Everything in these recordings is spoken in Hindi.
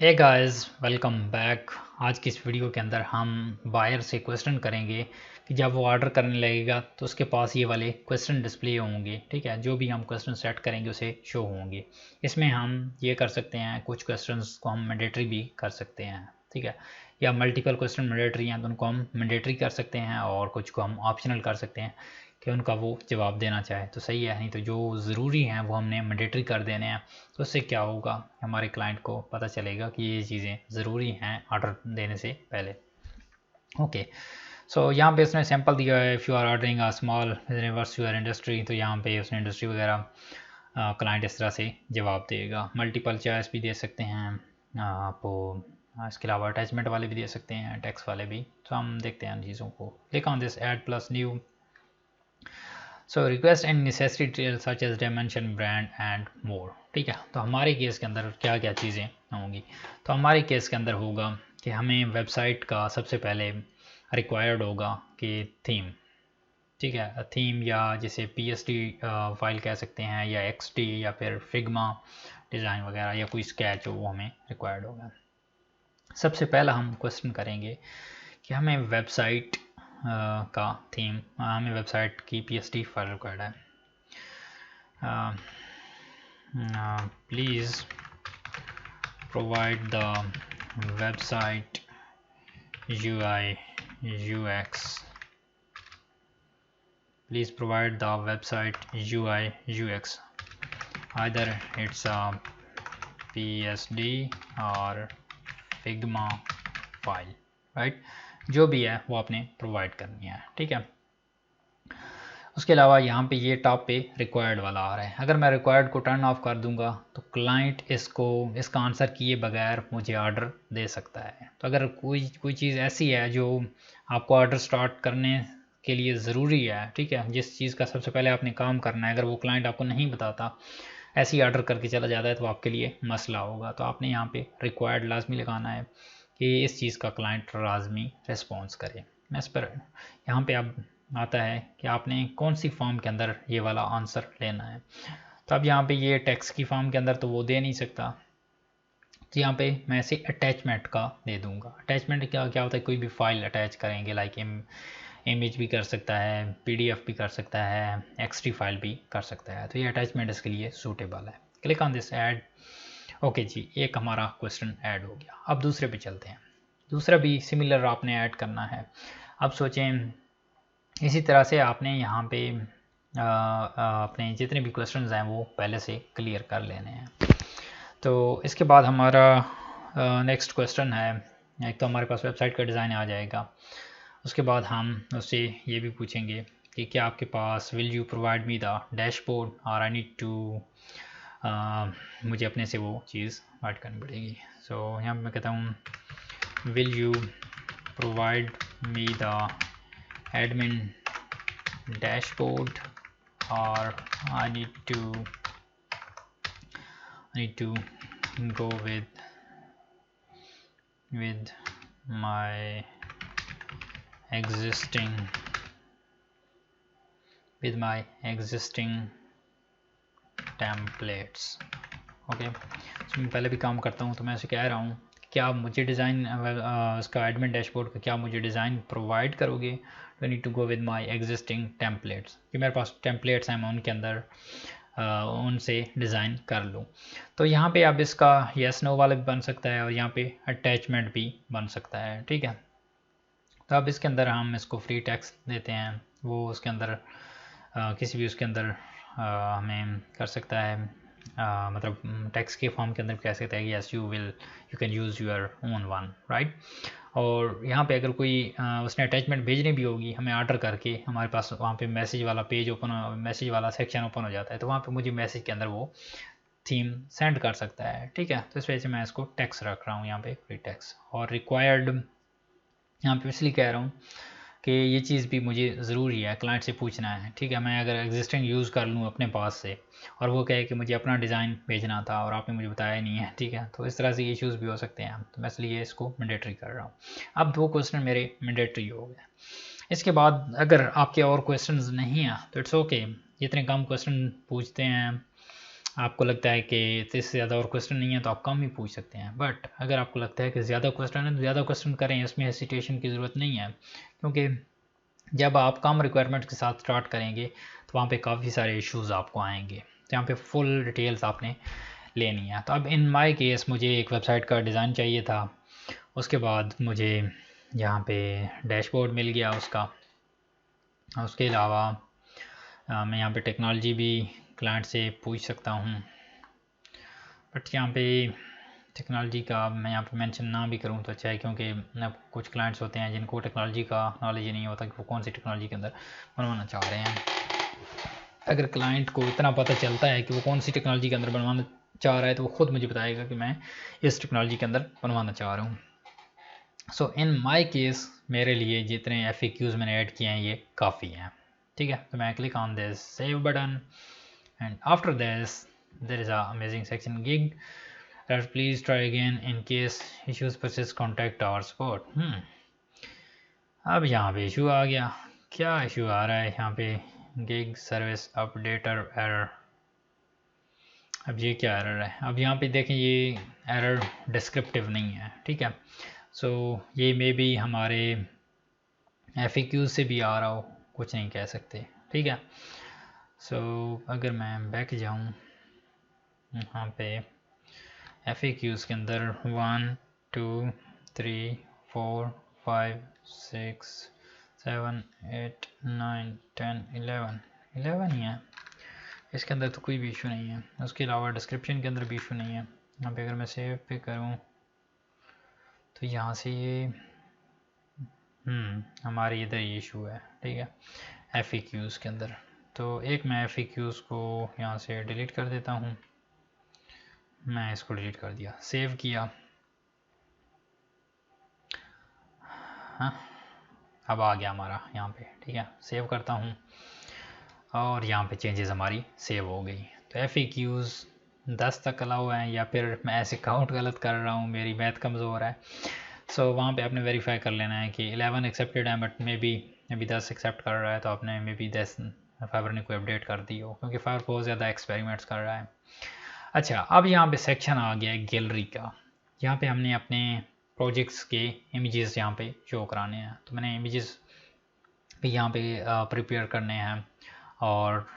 Hey guys, welcome back. आज की इस वीडियो के अंदर हम बायर से क्वेश्चन करेंगे कि जब वो ऑर्डर करने लगेगा तो उसके पास ये वाले क्वेश्चन डिस्प्ले होंगे। ठीक है, जो भी हम क्वेश्चन सेट करेंगे उसे शो होंगे। इसमें हम ये कर सकते हैं, कुछ क्वेश्चंस को हम मैंडेटरी भी कर सकते हैं। ठीक है, या मल्टीपल क्वेश्चन मैंडेटरी हैं तो उनको हम मैंडेटरी कर सकते हैं और कुछ को हम ऑप्शनल कर सकते हैं कि उनका वो जवाब देना चाहे तो सही है, नहीं तो जो ज़रूरी हैं वो हमने मैंडेटरी कर देने हैं। तो उससे क्या होगा, हमारे क्लाइंट को पता चलेगा कि ये चीज़ें ज़रूरी हैं ऑर्डर देने से पहले। ओके, सो यहाँ पे उसने सैंपल दिया है, if you are ordering a small universe your industry, तो यहाँ पे उसने इंडस्ट्री वगैरह क्लाइंट इस तरह से जवाब देगा। मल्टीपल चॉइस भी दे सकते हैं आपको, इसके अलावा अटैचमेंट वाले भी दे सकते हैं, टेक्स्ट वाले भी। तो हम देखते हैं उन चीज़ों को। Click on this add plus new. So request and necessary detail such as dimension, brand and more. ठीक है, तो हमारे केस के अंदर क्या क्या चीज़ें होंगी। तो हमारे केस के अंदर होगा कि हमें वेबसाइट का सबसे पहले रिक्वायर्ड होगा कि थीम। ठीक है, थीम या जिसे PSD फाइल कह सकते हैं, या XD, या फिर फिग्मा डिज़ाइन वगैरह, या कोई स्केच हो, वो हमें रिक्वायर्ड होगा। सबसे पहला हम क्वेश्चन करेंगे कि हमें वेबसाइट का थीम, हमें वेबसाइट की PSD फाइल रिक्वायर्ड है। Please provide the website UI UX। Please provide the website UI UX. Either it's a PSD or Figma file, right. जो भी है वो आपने प्रोवाइड करनी है। ठीक है, उसके अलावा यहाँ पे ये टॉप पे रिक्वायर्ड वाला आ रहा है। अगर मैं रिक्वायर्ड को टर्न ऑफ कर दूंगा तो क्लाइंट इसका आंसर किए बगैर मुझे ऑर्डर दे सकता है। तो अगर कोई चीज़ ऐसी है जो आपको ऑर्डर स्टार्ट करने के लिए ज़रूरी है, ठीक है, जिस चीज़ का सबसे पहले आपने काम करना है, अगर वो क्लाइंट आपको नहीं बताता, ऐसे ही ऑर्डर करके चला जाता है, तो आपके लिए मसला होगा। तो आपने यहाँ पे रिक्वायर्ड लाजमी लगाना है कि इस चीज़ का क्लाइंट लाजमी रिस्पॉन्स करे। मैं इस पर यहाँ पे अब आता है कि आपने कौन सी फॉर्म के अंदर ये वाला आंसर लेना है। तो अब यहाँ पे ये टेक्स्ट की फॉर्म के अंदर तो वो दे नहीं सकता, तो यहाँ पे मैं इसे अटैचमेंट का दे दूंगा। अटैचमेंट क्या क्या होता है, कोई भी फाइल अटैच करेंगे, लाइक इमेज भी कर सकता है, PDF भी कर सकता है, XD फाइल भी कर सकता है। तो ये अटैचमेंट इसके लिए सूटेबल है। Click on this ad. Okay जी, एक हमारा क्वेश्चन ऐड हो गया। अब दूसरे पे चलते हैं। दूसरा भी सिमिलर आपने ऐड करना है। अब सोचें, इसी तरह से आपने यहाँ पे अपने जितने भी क्वेश्चंस हैं वो पहले से क्लियर कर लेने हैं। तो इसके बाद हमारा नेक्स्ट क्वेश्चन है, एक तो हमारे पास वेबसाइट का डिज़ाइन आ जाएगा। उसके बाद हम उससे ये भी पूछेंगे कि क्या आपके पास, will you provide me the dashboard और आई नीड टू, मुझे अपने से वो चीज़ ऐड करनी पड़ेगी। सो यहाँ मैं कहता हूँ, will you provide me the admin dashboard or I need to go with my existing templates। Okay, तो मैं पहले भी काम करता हूँ, तो मैं ऐसे कह रहा हूँ, क्या आप मुझे डिज़ाइन इसका एडमिन डैशबोर्ड का क्या मुझे डिज़ाइन प्रोवाइड करोगे। I need to go with my existing templates, कि मेरे पास टेम्पलेट्स हैं, मैं उनके अंदर उनसे डिज़ाइन कर लूँ। तो यहाँ पे अब इसका येस नो वाला भी बन सकता है और यहाँ पे अटैचमेंट भी बन सकता है। ठीक है, तो अब इसके अंदर हम इसको फ्री टेक्स्ट देते हैं, वो उसके अंदर किसी भी उसके अंदर हमें कर सकता है, मतलब टेक्स्ट के फॉर्म के अंदर कह सकता है कि yes you can use your own one, right. और यहाँ पे अगर कोई उसने अटैचमेंट भेजनी भी होगी हमें ऑर्डर करके, हमारे पास वहाँ पे मैसेज वाला पेज मैसेज वाला सेक्शन ओपन हो जाता है, तो वहाँ पे मुझे मैसेज के अंदर वो थीम सेंड कर सकता है। ठीक है, तो इस वजह से मैं इसको टेक्स्ट रख रहा हूँ यहाँ पे, फ्री टेक्स्ट। और रिक्वायर्ड यहाँ पे इसलिए कह रहा हूँ कि ये चीज़ भी मुझे ज़रूरी है, क्लाइंट से पूछना है। ठीक है, मैं अगर एग्जिस्टिंग यूज़ कर लूँ अपने पास से और वो कहे कि मुझे अपना डिज़ाइन भेजना था और आपने मुझे बताया नहीं है, ठीक है, तो इस तरह से इश्यूज़ भी हो सकते हैं। तो मैं इसलिए इसको मैंडेटरी कर रहा हूँ। अब 2 क्वेश्चन मेरे मैंडेटरी हो गए। इसके बाद अगर आपके और क्वेश्चन नहीं हैं तो इट्स ओके, जितने कम क्वेश्चन पूछते हैं आपको लगता है कि इससे ज़्यादा और क्वेश्चन नहीं है तो आप कम ही पूछ सकते हैं, बट अगर आपको लगता है कि ज़्यादा क्वेश्चन है तो ज़्यादा क्वेश्चन करें, इसमें हेसिटेशन की ज़रूरत नहीं है, क्योंकि जब आप कम रिक्वायरमेंट्स के साथ स्टार्ट करेंगे तो वहाँ पे काफ़ी सारे इश्यूज आपको आएंगे, जहाँ पे फुल डिटेल्स आपने लेनी है। तो अब इन माय केस मुझे एक वेबसाइट का डिज़ाइन चाहिए था, उसके बाद मुझे यहाँ पे डैशबोर्ड मिल गया उसका। उसके अलावा मैं यहाँ पे टेक्नोलॉजी भी क्लाइंट से पूछ सकता हूँ, बट यहाँ पे टेक्नोलॉजी का मैं यहाँ पे मेंशन ना भी करूँ तो अच्छा है, क्योंकि कुछ क्लाइंट्स होते हैं जिनको टेक्नोलॉजी का नॉलेज ही नहीं होता कि वो कौन सी टेक्नोलॉजी के अंदर बनवाना चाह रहे हैं। अगर क्लाइंट को इतना पता चलता है कि वो कौन सी टेक्नोलॉजी के अंदर बनवाना चाह रहा है तो वो खुद मुझे बताएगा कि मैं इस टेक्नोलॉजी के अंदर बनवाना चाह रहा हूँ। सो इन माय केस मेरे लिए जितने FAQs मैंने ऐड किए हैं ये काफ़ी हैं, ठीक है। तो मैं click on this save button and after this there is a amazing section gig please try again in case issues persist contact our support। अब यहाँ पे इशू आ गया। क्या इशू आ रहा है यहाँ पे? Gig service updater error. अब ये क्या एरर है? अब यहाँ पे देखें ये एरर डिस्क्रिप्टिव नहीं है, ठीक है। सो ये मे बी हमारे FAQ से भी आ रहा हो, कुछ नहीं कह सकते, ठीक है। सो अगर मैं बैक जाऊँ यहाँ पे FAQs के अंदर 1 2 3 4 5 6 7 8 9 10 11 ही है, इसके अंदर तो कोई भी इशू नहीं है। उसके अलावा डिस्क्रिप्शन के अंदर भी इशू नहीं है। यहाँ पे अगर मैं सेव पे करूँ तो यहाँ से ये हमारे इधर ये इशू है, ठीक है, FAQs के अंदर। तो एक मैं FAQs को यहाँ से डिलीट कर देता हूँ। मैं इसको डिलीट कर दिया, सेव किया। हाँ, अब आ गया हमारा यहाँ पे, ठीक है। सेव करता हूँ और यहाँ पे चेंजेस हमारी सेव हो गई। तो FAQs 10 तक अलाउ हैं, या फिर मैं ऐसे काउंट गलत कर रहा हूँ, मेरी मैथ कमज़ोर है। सो वहाँ पे आपने वेरीफाई कर लेना है कि 11 एक्सेप्टेड है, बट मे बी 10 एक्सेप्ट कर रहा है, तो आपने मे बी 10 फाइबर ने कोई अपडेट कर दी हो, क्योंकि फाइबर बहुत ज़्यादा एक्सपेरिमेंट्स कर रहा है। अच्छा, अब यहाँ पे सेक्शन आ गया है गैलरी का। यहाँ पे हमने अपने प्रोजेक्ट्स के इमेजेस यहाँ पे शो कराने हैं, तो मैंने इमेजेस भी यहाँ पे प्रिपेयर करने हैं, और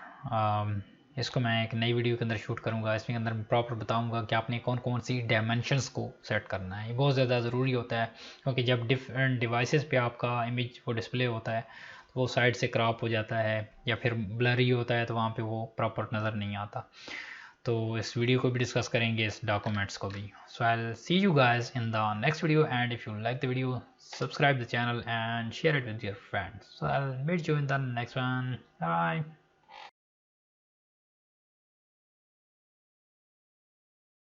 इसको मैं एक नई वीडियो के अंदर शूट करूँगा। इसके अंदर मैं प्रॉपर बताऊँगा कि आपने कौन कौन सी डायमेंशंस को सेट करना है। ये बहुत ज़्यादा ज़रूरी होता है, क्योंकि जब डिफरेंट डिवाइसेस पे आपका इमेज वो डिस्प्ले होता है तो वो साइड से क्रॉप हो जाता है या फिर ब्लरी होता है, तो वहाँ पे वो प्रॉपर नज़र नहीं आता। तो इस वीडियो को भी डिस्कस करेंगे, इस डॉक्यूमेंट्स को भी। So I will see you guys in the next video, and if you like the video subscribe the channel and share it with your friends. So I'll meet you in the next one. Bye.